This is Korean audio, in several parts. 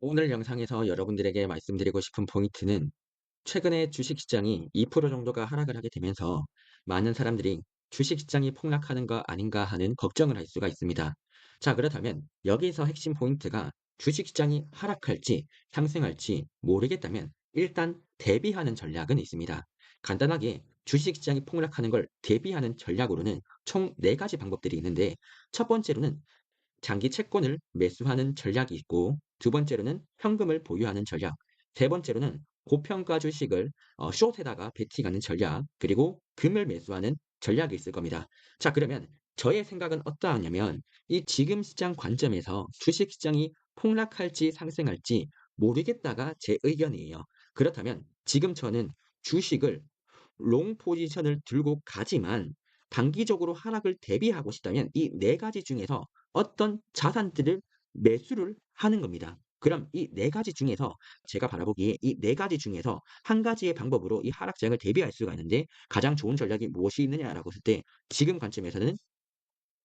오늘 영상에서 여러분들에게 말씀드리고 싶은 포인트는 최근에 주식시장이 2% 정도가 하락을 하게 되면서 많은 사람들이 주식시장이 폭락하는 거 아닌가 하는 걱정을 할 수가 있습니다. 자, 그렇다면 여기서 핵심 포인트가 주식시장이 하락할지 상승할지 모르겠다면 일단 대비하는 전략은 있습니다. 간단하게 주식시장이 폭락하는 걸 대비하는 전략으로는 총 4가지 방법들이 있는데 첫 번째로는 장기 채권을 매수하는 전략이 있고 두 번째로는 현금을 보유하는 전략, 세 번째로는 고평가 주식을 숏에다가 베팅하는 전략, 그리고 금을 매수하는 전략이 있을 겁니다. 자, 그러면 저의 생각은 어떠하냐면 이 지금 시장 관점에서 주식 시장이 폭락할지 상승할지 모르겠다가 제 의견이에요. 그렇다면 지금 저는 주식을 롱 포지션을 들고 가지만 단기적으로 하락을 대비하고 싶다면 이 4가지 중에서 어떤 자산들을 매수를 하는 겁니다. 그럼 이 4가지 중에서 제가 바라보기에 이 4가지 중에서 한 가지의 방법으로 이 하락장을 대비할 수가 있는데 가장 좋은 전략이 무엇이 있느냐라고 했을 때 지금 관점에서는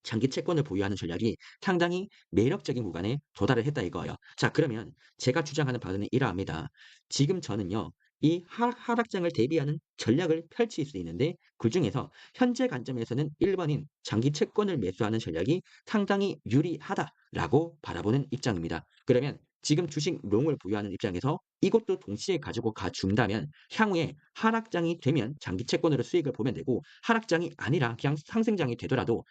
장기 채권을 보유하는 전략이 상당히 매력적인 구간에 도달을 했다 이거예요. 자, 그러면 제가 주장하는 바는 이러합니다. 지금 저는요. 이 하락장을 대비하는 전략을 펼칠 수 있는데 그중에서 현재 관점에서는 1번인 장기 채권을 매수하는 전략이 상당히 유리하다라고 바라보는 입장입니다. 그러면 지금 주식 롱을 보유하는 입장에서 이것도 동시에 가지고 가준다면 향후에 하락장이 되면 장기 채권으로 수익을 보면 되고 하락장이 아니라 그냥 상승장이 되더라도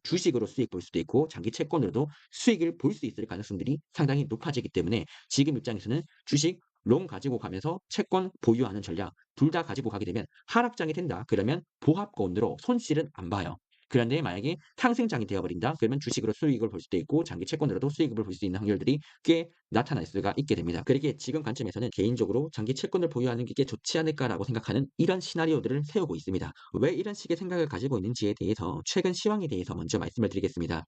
주식으로 수익 볼 수도 있고 장기 채권으로도 수익을 볼 수 있을 가능성들이 상당히 높아지기 때문에 지금 입장에서는 주식 롱 가지고 가면서 채권 보유하는 전략 둘 다 가지고 가게 되면 하락장이 된다. 그러면 보합권으로 손실은 안 봐요. 그런데 만약에 상승장이 되어버린다. 그러면 주식으로 수익을 볼 수도 있고 장기 채권으로도 수익을 볼 수 있는 확률들이 꽤 나타날 수가 있게 됩니다. 그러기에 지금 관점에서는 개인적으로 장기 채권을 보유하는 게 좋지 않을까라고 생각하는 이런 시나리오들을 세우고 있습니다. 왜 이런 식의 생각을 가지고 있는지에 대해서 최근 시황에 대해서 먼저 말씀을 드리겠습니다.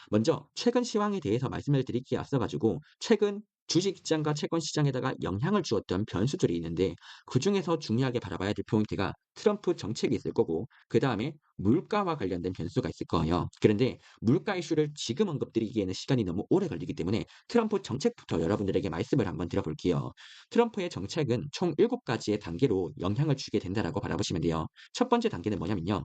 먼저 최근 시황에 대해서 말씀을 드리기에 앞서 가지고 최근 주식시장과 채권시장에다가 영향을 주었던 변수들이 있는데 그중에서 중요하게 바라봐야 될 포인트가 트럼프 정책이 있을 거고 그다음에 물가와 관련된 변수가 있을 거예요. 그런데 물가 이슈를 지금 언급드리기에는 시간이 너무 오래 걸리기 때문에 트럼프 정책부터 여러분들에게 말씀을 한번 드려볼게요. 트럼프의 정책은 총 7가지의 단계로 영향을 주게 된다라고 바라보시면 돼요. 첫 번째 단계는 뭐냐면요.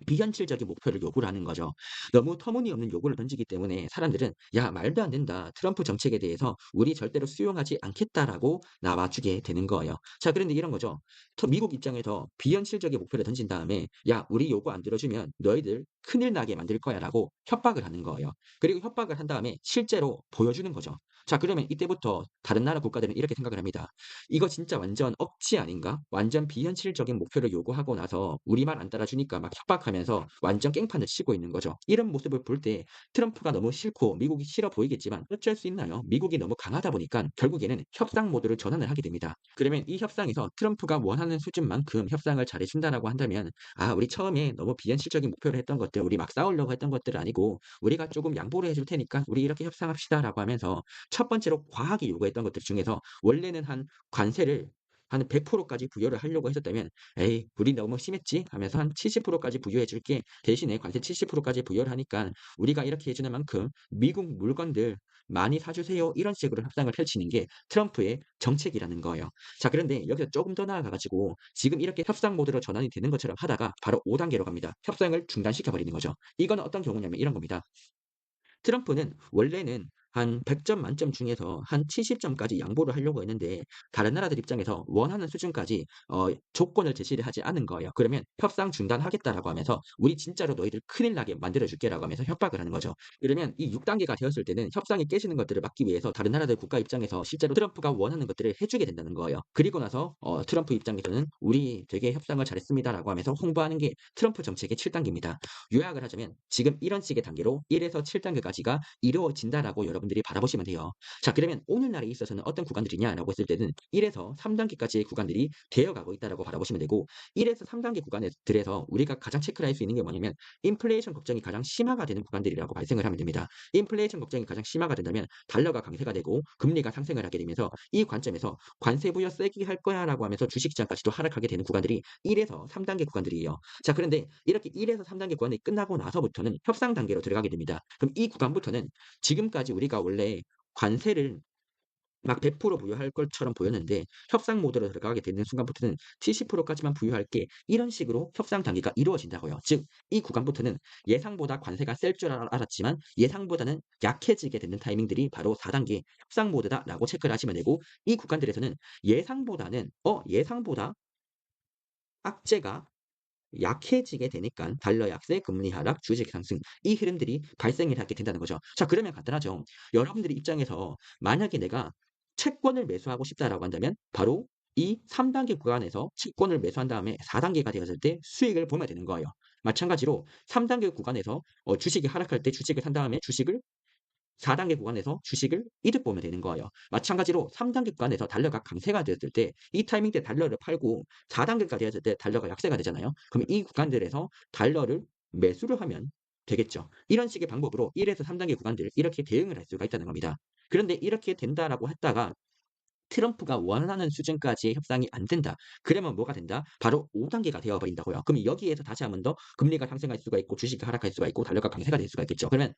비현실적인 목표를 요구를 하는 거죠. 너무 터무니없는 요구를 던지기 때문에 사람들은 "야 말도 안 된다. 트럼프 정책에 대해서 우리 절대로 수용하지 않겠다."라고 나와주게 되는 거예요. 자, 그런데 이런 거죠. 미국 입장에서 비현실적인 목표를 던진 다음에 "야 우리 요구 안 들어주면 너희들 큰일 나게 만들 거야."라고 협박을 하는 거예요. 그리고 협박을 한 다음에 실제로 보여주는 거죠. 자, 그러면 이때부터 다른 나라 국가들은 이렇게 생각을 합니다. '이거 진짜 완전 억지 아닌가? 완전 비현실적인 목표를 요구하고 나서 우리 말 안 따라주니까 막 협박하면서 완전 깽판을 치고 있는 거죠.' 이런 모습을 볼 때 트럼프가 너무 싫고 미국이 싫어 보이겠지만 어쩔 수 있나요? 미국이 너무 강하다 보니까 결국에는 협상 모드를 전환을 하게 됩니다. 그러면 이 협상에서 트럼프가 원하는 수준만큼 협상을 잘해 준다라고 한다면 '아 우리 처음에 너무 비현실적인 목표를 했던 것들 우리 막 싸우려고 했던 것들 아니고 우리가 조금 양보를 해줄 테니까 우리 이렇게 협상합시다.'라고 하면서 첫 번째로 과하게 요구했던 것들 중에서 원래는 한 관세를 한 100% 까지 부여를 하려고 했었다면 '에이 우리 너무 심했지?' 하면서 한 70% 까지 부여해 줄게. 대신에 관세 70% 까지 부여를 하니까 우리가 이렇게 해 주는 만큼 미국 물건들 많이 사 주세요. 이런 식으로 협상을 펼치는 게 트럼프의 정책이라는 거예요. 자, 그런데 여기서 조금 더 나아가 가지고 지금 이렇게 협상 모드로 전환이 되는 것처럼 하다가 바로 5 단계로 갑니다. 협상을 중단시켜 버리는 거죠. 이거는 어떤 경우냐면 이런 겁니다. 트럼프는 원래는 한 100점 만점 중에서 한 70점까지 양보를 하려고 했는데 다른 나라들 입장에서 원하는 수준까지 조건을 제시를 하지 않은 거예요. 그러면 "협상 중단하겠다."라고 하면서 "우리 진짜로 너희들 큰일 나게 만들어 줄게."라고 하면서 협박을 하는 거죠. 그러면 이 6 단계가 되었을 때는 협상이 깨지는 것들을 막기 위해서 다른 나라들 국가 입장에서 실제로 트럼프가 원하는 것들을 해 주게 된다는 거예요. 그리고 나서 트럼프 입장에서는 "우리 되게 협상을 잘했습니다."라고 하면서 홍보하는 게 트럼프 정책의 7 단계입니다. 요약을 하자면 지금 이런 식의 단계로 1 에서 7 단계까지가 이루어진다라고 여러분들이 바라보시면 돼요. 자, 그러면 오늘날에 있어서는 어떤 구간들이냐라고 했을 때는 1 에서 3 단계까지의 구간들이 되어가고 있다라고 바라보시면 되고 1 에서 3 단계 구간들에서 우리가 가장 체크를 할 수 있는 게 뭐냐면 인플레이션 걱정이 가장 심화가 되는 구간들이라고 발생을 하면 됩니다. 인플레이션 걱정이 가장 심화가 된다면 달러가 강세가 되고 금리가 상승을 하게 되면서 이 관점에서 "관세 부여 세게 할 거야."라고 하면서 주식시장까지도 하락하게 되는 구간들이 1 에서 3 단계 구간들이에요. 자, 그런데 이렇게 1 에서 3 단계 구간이 끝나고 나서부터는 협상 단계로 들어가게 됩니다. 그럼 이 구간부터는 지금까지 우리가 원래 관세를 막 100% 부여할 것처럼 보였는데 협상 모드로 들어가게 되는 순간부터는 70%까지만 부여할게 이런 식으로 협상 단계가 이루어진다고요. 즉 이 구간부터는 예상보다 관세가 셀 줄 알았지만 예상보다는 약해지게 되는 타이밍들이 바로 4단계 협상 모드다라고 체크를 하시면 되고 이 구간들에서는 예상보다는 예상보다 악재가 약해지게 되니까 달러 약세, 금리 하락, 주식 상승 이 흐름들이 발생을 하게 된다는 거죠. 자 그러면 간단하죠. 여러분들의 입장에서 만약에 내가 채권을 매수하고 싶다라고 한다면 바로 이 3단계 구간에서 채권을 매수한 다음에 4단계가 되었을 때 수익을 보면 되는 거예요. 마찬가지로 3단계 구간에서 주식이 하락할 때 주식을 산 다음에 주식을 4단계 구간에서 주식을 이득 보면 되는 거예요. 마찬가지로 3단계 구간에서 달러가 강세가 되었을 때 이 타이밍 때 달러를 팔고 4단계가 되었을 때 달러가 약세가 되잖아요. 그럼 이 구간들에서 달러를 매수를 하면 되겠죠. 이런 식의 방법으로 1에서 3단계 구간들 이렇게 대응을 할 수가 있다는 겁니다. 그런데 이렇게 된다라고 했다가 트럼프가 원하는 수준까지의 협상이 안 된다. 그러면 뭐가 된다? 바로 5단계가 되어 버린다고요. 그럼 여기에서 다시 한 번 더 금리가 상승할 수가 있고 주식이 하락할 수가 있고 달러가 강세가 될 수가 있겠죠. 그러면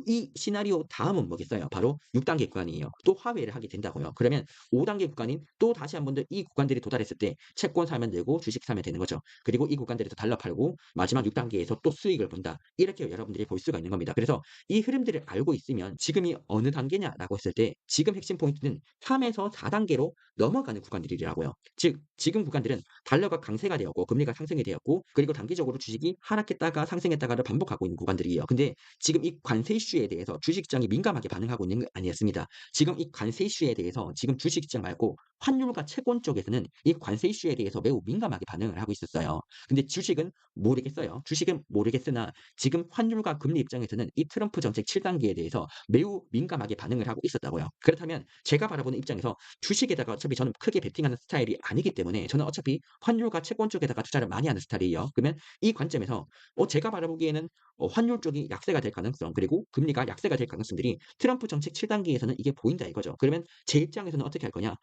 이 시나리오 다음은 뭐겠어요? 바로 6단계 구간이에요. 또 화해를 하게 된다고요. 그러면 5단계 구간인 또 다시 한 번 더 이 구간들이 도달했을 때 채권 사면 되고 주식 사면 되는 거죠. 그리고 이 구간들에서 달러 팔고 마지막 6단계에서 또 수익을 본다. 이렇게 여러분들이 볼 수가 있는 겁니다. 그래서 이 흐름들을 알고 있으면 지금이 어느 단계냐라고 했을 때 지금 핵심 포인트는 3에서 4단계로 넘어가는 구간들이라고요. 즉 지금 구간들은 달러가 강세가 되었고 금리가 상승이 되었고 그리고 단기적으로 주식이 하락했다가 상승했다가를 반복하고 있는 구간들이에요. 근데 지금 이 관세 이슈에 대해서 주식시장이 민감하게 반응하고 있는 게 아니었습니다. 지금 이 관세 이슈에 대해서 지금 주식시장 말고 환율과 채권 쪽에서는 이 관세 이슈에 대해서 매우 민감하게 반응을 하고 있었어요. 근데 주식은 모르겠어요. 주식은 모르겠으나 지금 환율과 금리 입장에서는 이 트럼프 정책 7단계에 대해서 매우 민감하게 반응을 하고 있었다고요. 그렇다면 제가 바라보는 입장에서 주식에다가 어차피 저는 크게 베팅하는 스타일이 아니기 때문에 저는 어차피 환율과 채권 쪽에다가 투자를 많이 하는 스타일이에요. 그러면 이 관점에서 제가 바라보기에는 환율 쪽이 약세가 될 가능성 그리고 금리가 약세가 될 가능성들이 트럼프 정책 7단계에서는 이게 보인다 이거죠. 그러면 제 입장에서는 어떻게 할 거냐?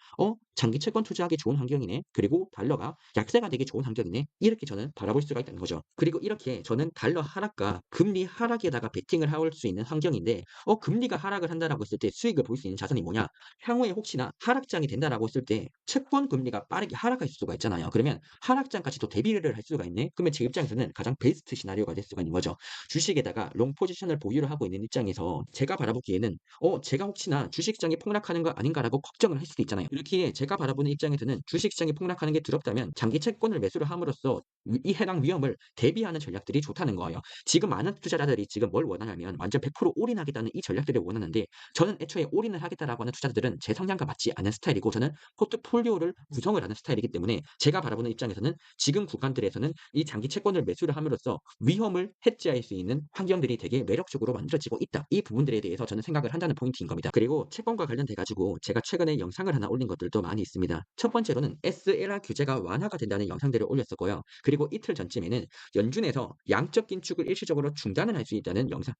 장기 채권 투자하기 좋은 환경이네. 그리고 달러가 약세가 되기 좋은 환경이네. 이렇게 저는 바라볼 수가 있다는 거죠. 그리고 이렇게 저는 달러 하락과 금리 하락에다가 베팅을 할 수 있는 환경인데 금리가 하락을 한다라고 했을 때 수익을 볼 수 있는 자산이 뭐냐? 향후에 혹시나 하락장이 된다라고 했을 때 채권 금리가 빠르게 하락할 수가 있잖아요. 그러면 하락장까지도 대비를 할 수가 있네. 그러면 제 입장에서는 가장 베스트 시나리오가 될 수가 있는 거죠. 주식에다가 롱 포지션을 보유를 하고 있는 입장에서 제가 바라보기에는 제가 혹시나 주식시장이 폭락하는 거 아닌가라고 걱정을 할 수도 있잖아요. 그렇기에 제가 바라보는 입장에서는 주식시장이 폭락하는 게 두렵다면 장기 채권을 매수를 함으로써 이 해당 위험을 대비하는 전략들이 좋다는 거예요. 지금 많은 투자자들이 지금 뭘 원하냐면 완전 100% 올인하겠다는 이 전략들을 원하는데 저는 애초에 올인을 하겠다라고 하는 투자자들은 제 성향과 맞지 않는 스타일이고 저는 포트폴리오를 구성을 하는 스타일이기 때문에 제가 바라보는 입장에서는 지금 구간들에서는 이 장기 채권을 매수를 함으로써 위험을 해지할 수 있는 환경들이 되게 매력적으로 만들어지고 있다. 이 부분들에 대해서 저는 생각을 한다는 포인트인 겁니다. 그리고 채권과 관련돼 가지고 제가 최근에 영상을 하나 올린 것들도 많이 있습니다. 첫 번째로는 SLR 규제가 완화가 된다는 영상들을 올렸었고요. 그리고 이틀 전쯤에는 연준에서 양적 긴축을 일시적으로 중단을 할 수 있다는 영상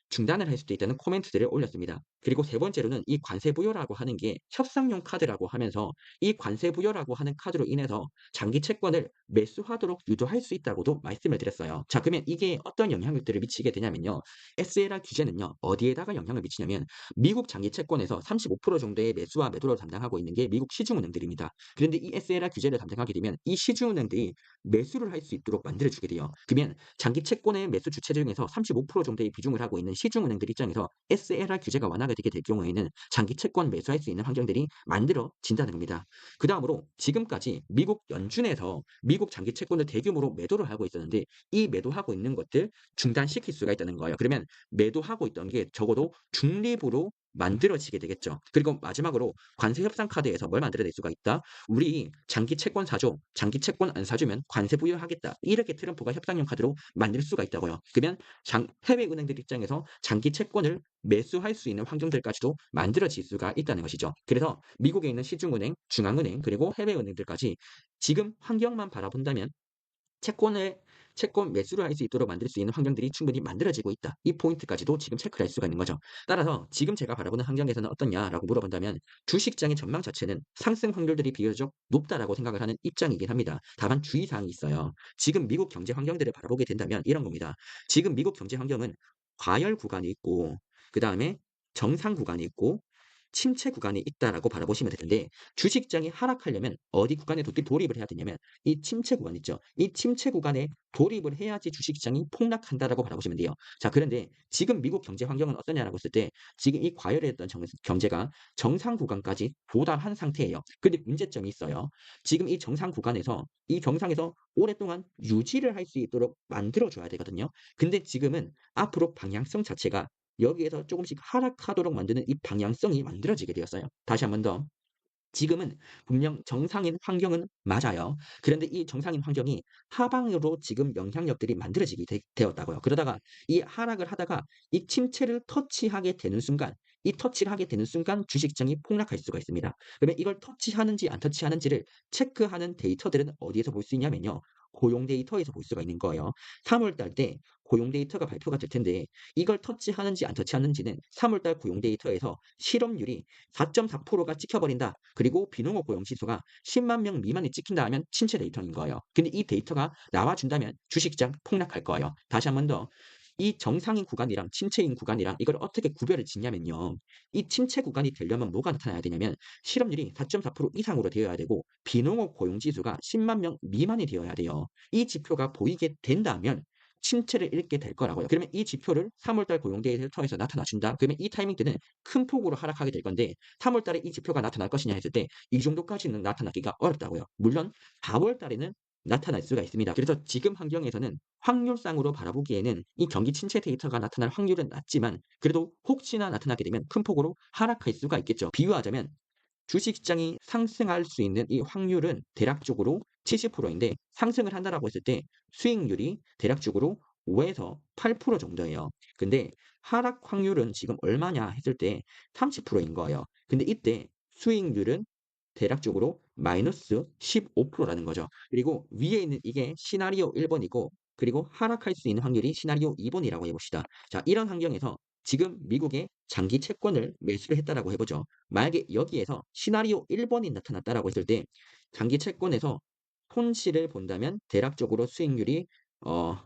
중단을 할 수도 있다는 코멘트들을 올렸습니다. 그리고 세 번째로는 이 관세 부여라고 하는 게 협상용 카드라고 하면서 이 관세 부여라고 하는 카드로 인해서 장기 채권을 매수하도록 유도할 수 있다고도 말씀을 드렸어요. 자, 그러면 이게 어떤 영향력들을 미치게 되냐면요. SLR 규제는요. 어디에다가 영향을 미치냐면 미국 장기 채권에서 35% 정도의 매수와 매도를 담당하고 있는 게 미국 시중은행들입니다. 그런데 이 SLR 규제를 담당하게 되면 이 시중은행들이 매수를 할 수 있도록 만들어주게 돼요. 그러면 장기 채권의 매수 주체 중에서 35% 정도의 비중을 하고 있는 시중은행들 입장에서 SLR 규제가 완화가 되게 될 경우에는 장기 채권 매수할 수 있는 환경들이 만들어진다는 겁니다. 그 다음으로 지금까지 미국 연준에서 미국 장기 채권을 대규모로 매도를 하고 있었는데 이 매도하고 있는 것들 중단시킬 수가 있다는 거예요. 그러면 매도하고 있던 게 적어도 중립으로 만들어지게 되겠죠. 그리고 마지막으로 관세 협상 카드에서 뭘 만들어낼 수가 있다? 우리 장기 채권 사줘. 장기 채권 안 사주면 관세 부여하겠다. 이렇게 트럼프가 협상용 카드로 만들 수가 있다고요. 그러면 해외 은행들 입장에서 장기 채권을 매수할 수 있는 환경들까지도 만들어질 수가 있다는 것이죠. 그래서 미국에 있는 시중은행, 중앙은행, 그리고 해외 은행들까지 지금 환경만 바라본다면 채권을 채권 매수를 할 수 있도록 만들 수 있는 환경들이 충분히 만들어지고 있다. 이 포인트까지도 지금 체크를 할 수가 있는 거죠. 따라서 지금 제가 바라보는 환경에서는 어떻냐라고 물어본다면 주식시장의 전망 자체는 상승 확률들이 비교적 높다라고 생각을 하는 입장이긴 합니다. 다만 주의사항이 있어요. 지금 미국 경제 환경들을 바라보게 된다면 이런 겁니다. 지금 미국 경제 환경은 과열 구간이 있고 그다음에 정상 구간이 있고 침체 구간에 있다라고 바라보시면 되는데 주식장이 하락하려면 어디 구간에 돌입을 해야 되냐면 이 침체 구간 있죠. 이 침체 구간에 돌입을 해야지 주식시장이 폭락한다라고 바라보시면 돼요. 자, 그런데 지금 미국 경제 환경은 어떠냐라고 했을 때 지금 이 과열했던 경제가 정상 구간까지 도달한 상태예요. 근데 문제점이 있어요. 지금 이 정상 구간에서 이 정상에서 오랫동안 유지를 할 수 있도록 만들어 줘야 되거든요. 근데 지금은 앞으로 방향성 자체가 여기에서 조금씩 하락하도록 만드는 이 방향성이 만들어지게 되었어요. 다시 한번 더. 지금은 분명 정상인 환경은 맞아요. 그런데 이 정상인 환경이 하방으로 지금 영향력들이 만들어지게 되었다고요. 그러다가 이 하락을 하다가 이 침체를 터치하게 되는 순간 이 터치를 하게 되는 순간 주식시장이 폭락할 수가 있습니다. 그러면 이걸 터치하는지 안 터치하는지를 체크하는 데이터들은 어디에서 볼 수 있냐면요. 고용 데이터에서 볼 수가 있는 거예요. 3월 달 때 고용 데이터가 발표가 될 텐데 이걸 터치하는지 안 터치하는지는 3월 달 고용 데이터에서 실업률이 4.4%가 찍혀버린다. 그리고 비농업 고용 지수가 10만 명 미만이 찍힌다 하면 침체 데이터인 거예요. 근데 이 데이터가 나와준다면 주식시장 폭락할 거예요. 다시 한번 더. 이 정상인 구간이랑 침체인 구간이랑 이걸 어떻게 구별을 짓냐면요. 이 침체 구간이 되려면 뭐가 나타나야 되냐면 실업률이 4.4% 이상으로 되어야 되고 비농업 고용 지수가 10만 명 미만이 되어야 돼요. 이 지표가 보이게 된다면 침체를 읽게 될 거라고요. 그러면 이 지표를 3월 달 고용 데이터에서 나타나 준다. 그러면 이 타이밍 때는 큰 폭으로 하락하게 될 건데 3월 달에 이 지표가 나타날 것이냐 했을 때 이 정도까지는 나타나기가 어렵다고요. 물론 4월 달에는 나타날 수가 있습니다. 그래서 지금 환경에서는 확률상으로 바라보기에는 이 경기 침체 데이터가 나타날 확률은 낮지만 그래도 혹시나 나타나게 되면 큰 폭으로 하락할 수가 있겠죠. 비유하자면 주식시장이 상승할 수 있는 이 확률은 대략적으로 70%인데 상승을 한다라고 했을 때 수익률이 대략적으로 5에서 8% 정도예요. 근데 하락 확률은 지금 얼마냐 했을 때 30%인 거예요. 근데 이때 수익률은 대략적으로 마이너스 15%라는 거죠. 그리고 위에 있는 이게 시나리오 1번이고 그리고 하락할 수 있는 확률이 시나리오 2번이라고 해봅시다. 자, 이런 환경에서 지금 미국의 장기 채권을 매수를 했다라고 해보죠. 만약에 여기에서 시나리오 1번이 나타났다라고 했을 때 장기 채권에서 손실을 본다면 대략적으로 수익률이 어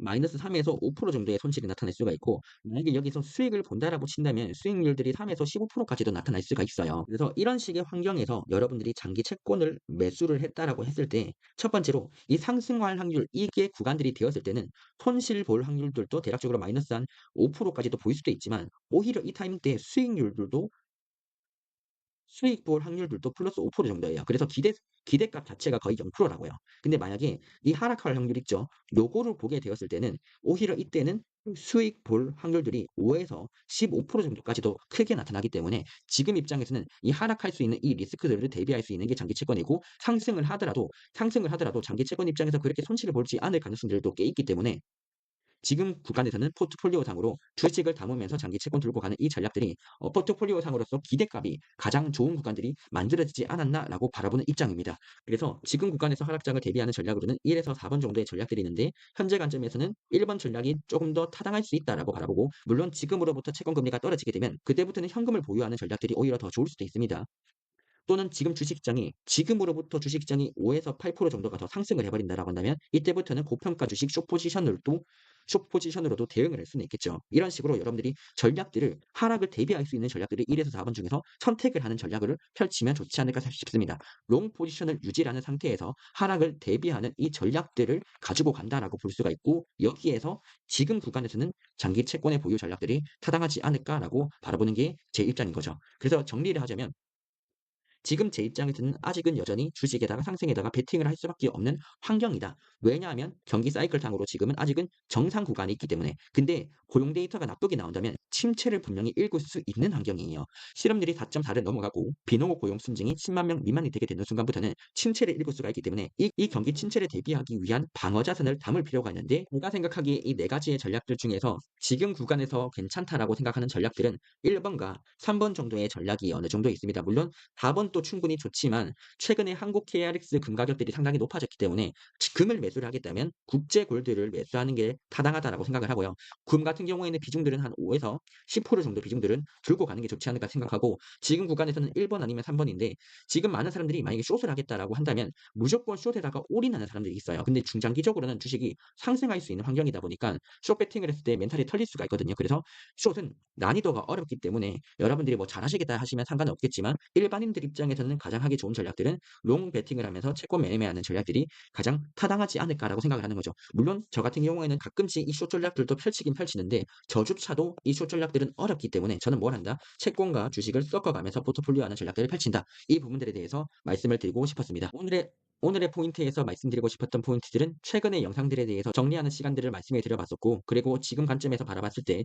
마이너스 3에서 5% 정도의 손실이 나타날 수가 있고 만약에 여기서 수익을 본다라고 친다면 수익률들이 3에서 15%까지도 나타날 수가 있어요. 그래서 이런 식의 환경에서 여러분들이 장기 채권을 매수를 했다라고 했을 때 첫 번째로 이 상승할 확률 이게 구간들이 되었을 때는 손실 볼 확률들도 대략적으로 마이너스 한 5%까지도 보일 수도 있지만 오히려 이 타이밍 때 수익률들도 수익 볼 확률들도 플러스 5% 정도예요. 그래서 기대값 자체가 거의 0%라고요. 근데 만약에 이 하락할 확률 있죠. 요거를 보게 되었을 때는 오히려 이때는 수익 볼 확률들이 5에서 15% 정도까지도 크게 나타나기 때문에 지금 입장에서는 이 하락할 수 있는 이 리스크들을 대비할 수 있는 게 장기 채권이고 상승을 하더라도 장기 채권 입장에서 그렇게 손실을 볼지 않을 가능성들도 꽤 있기 때문에 지금 구간에서는 포트폴리오상으로 주식을 담으면서 장기 채권 들고 가는 이 전략들이 포트폴리오상으로서 기대값이 가장 좋은 구간들이 만들어지지 않았나라고 바라보는 입장입니다. 그래서 지금 구간에서 하락장을 대비하는 전략으로는 1에서 4번 정도의 전략들이 있는데 현재 관점에서는 1번 전략이 조금 더 타당할 수 있다라고 바라보고 물론 지금으로부터 채권 금리가 떨어지게 되면 그때부터는 현금을 보유하는 전략들이 오히려 더 좋을 수도 있습니다. 또는 지금 주식시장이 지금으로부터 주식시장이 5에서 8% 정도가 더 상승을 해버린다라고 한다면 이때부터는 고평가 주식 숏 포지션으로도 대응을 할 수는 있겠죠. 이런 식으로 여러분들이 전략들을 하락을 대비할 수 있는 전략들을 1에서 4번 중에서 선택을 하는 전략을 펼치면 좋지 않을까 싶습니다. 롱 포지션을 유지하는 상태에서 하락을 대비하는 이 전략들을 가지고 간다라고 볼 수가 있고 여기에서 지금 구간에서는 장기 채권의 보유 전략들이 타당하지 않을까라고 바라보는 게 제 입장인 거죠. 그래서 정리를 하자면 지금 제 입장에서는 아직은 여전히 주식에다가 상승에다가 베팅을 할 수밖에 없는 환경이다. 왜냐하면 경기 사이클상으로 지금은 아직은 정상 구간에 있기 때문에. 근데 고용 데이터가 나쁘게 나온다면 침체를 분명히 읽을 수 있는 환경이에요. 실업률이 4.4를 넘어가고 비농업 고용 순증이 10만 명 미만이 되게 되는 순간부터는 침체를 읽을 수가 있기 때문에 이 경기 침체를 대비하기 위한 방어 자산을 담을 필요가 있는데 제가 생각하기에 이 네 가지의 전략들 중에서 지금 구간에서 괜찮다라고 생각하는 전략들은 1번과 3번 정도의 전략이 어느 정도 있습니다. 물론 4번도 충분히 좋지만 최근에 한국 KRX 금 가격들이 상당히 높아졌기 때문에 금을 매수를 하겠다면 국제 골드를 매수하는 게 타당하다라고 생각을 하고요. 금 같은 경우에는 비중들은 한 5에서 10% 정도 비중들은 들고 가는 게 좋지 않을까 생각하고 지금 구간에서는 1번 아니면 3번인데 지금 많은 사람들이 만약에 숏을 하겠다라고 한다면 무조건 숏에다가 올인하는 사람들이 있어요. 근데 중장기적으로는 주식이 상승할 수 있는 환경이다 보니까 숏 베팅을 했을 때 멘탈이 털릴 수가 있거든요. 그래서 숏은 난이도가 어렵기 때문에 여러분들이 뭐 잘하시겠다 하시면 상관은 없겠지만 일반인들 입장에서는 가장 하기 좋은 전략들은 롱 베팅을 하면서 채권 매매하는 전략들이 가장 타당하지 않을까라고 생각을 하는 거죠. 물론 저 같은 경우에는 가끔씩 이 숏 전략들도 펼치긴 펼치는데 저조차도 이 숏 전략들은 어렵기 때문에 저는 뭘 한다? 채권과 주식을 섞어가면서 포트폴리오하는 전략들을 펼친다. 이 부분들에 대해서 말씀을 드리고 싶었습니다. 오늘의 포인트에서 말씀드리고 싶었던 포인트들은 최근의 영상들에 대해서 정리하는 시간들을 말씀해 드려봤었고, 그리고 지금 관점에서 바라봤을 때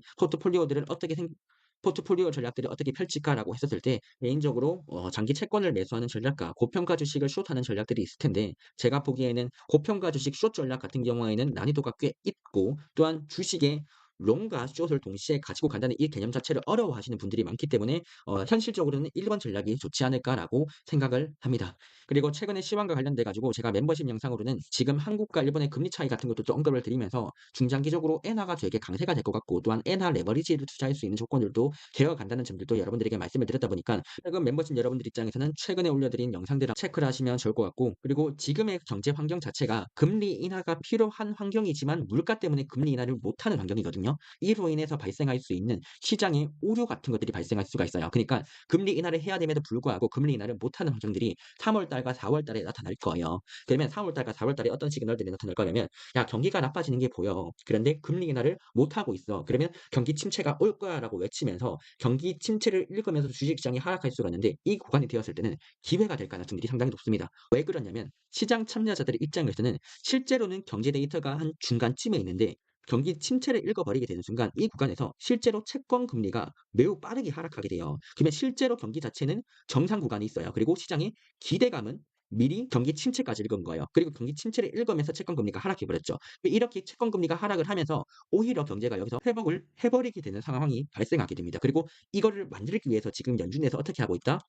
포트폴리오 전략들을 어떻게 펼칠까라고 했었을 때 개인적으로 장기 채권을 매수하는 전략과 고평가 주식을 숏하는 전략들이 있을 텐데 제가 보기에는 고평가 주식 숏 전략 같은 경우에는 난이도가 꽤 있고 또한 주식의 롱과 숏을 동시에 가지고 간다는 이 개념 자체를 어려워하시는 분들이 많기 때문에 현실적으로는 1번 전략이 좋지 않을까라고 생각을 합니다. 그리고 최근에 시황과 관련돼 가지고 제가 멤버십 영상으로는 지금 한국과 일본의 금리 차이 같은 것도 좀 언급을 드리면서 중장기적으로 엔화가 되게 강세가 될 것 같고 또한 엔화 레버리지를 투자할 수 있는 조건들도 되어 간다는 점들도 여러분들에게 말씀을 드렸다 보니까 최근 멤버십 여러분들 입장에서는 최근에 올려드린 영상들을 체크를 하시면 좋을 것 같고 그리고 지금의 경제 환경 자체가 금리 인하가 필요한 환경이지만 물가 때문에 금리 인하를 못하는 환경이거든요. 이로 인해서 발생할 수 있는 시장의 오류 같은 것들이 발생할 수가 있어요. 그러니까 금리 인하를 해야 됨에도 불구하고 금리 인하를 못하는 환경들이 3월 달과 4월 달에 나타날 거예요. 그러면 3월 달과 4월 달에 어떤 시그널들이 나타날 거냐면 야 경기가 나빠지는 게 보여. 그런데 금리 인하를 못하고 있어. 그러면 경기 침체가 올 거야라고 외치면서 경기 침체를 읽으면서 주식시장이 하락할 수가 있는데 이 구간이 되었을 때는 기회가 될 가능성들이 상당히 높습니다. 왜 그러냐면 시장 참여자들의 입장에서는 실제로는 경제 데이터가 한 중간쯤에 있는데 경기 침체를 읽어버리게 되는 순간 이 구간에서 실제로 채권 금리가 매우 빠르게 하락하게 돼요. 그러면 실제로 경기 자체는 정상 구간이 있어요. 그리고 시장의 기대감은 미리 경기 침체까지 읽은 거예요. 그리고 경기 침체를 읽으면서 채권 금리가 하락해 버렸죠. 이렇게 채권 금리가 하락을 하면서 오히려 경제가 여기서 회복을 해버리게 되는 상황이 발생하게 됩니다. 그리고 이거를 만들기 위해서 지금 연준에서 어떻게 하고 있다?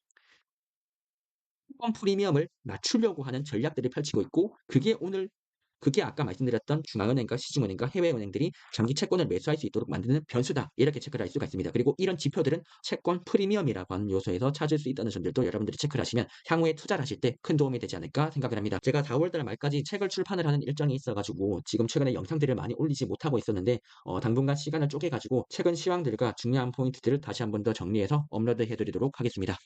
채권 프리미엄을 낮추려고 하는 전략들을 펼치고 있고 그게 아까 말씀드렸던 중앙은행과 시중은행과 해외은행들이 장기 채권을 매수할 수 있도록 만드는 변수다. 이렇게 체크를 할 수가 있습니다. 그리고 이런 지표들은 채권 프리미엄이라고 하는 요소에서 찾을 수 있다는 점들도 여러분들이 체크를 하시면 향후에 투자를 하실 때 큰 도움이 되지 않을까 생각을 합니다. 제가 4월달 말까지 책을 출판을 하는 일정이 있어가지고 지금 최근에 영상들을 많이 올리지 못하고 있었는데 당분간 시간을 쪼개가지고 최근 시황들과 중요한 포인트들을 다시 한 번 더 정리해서 업로드 해드리도록 하겠습니다.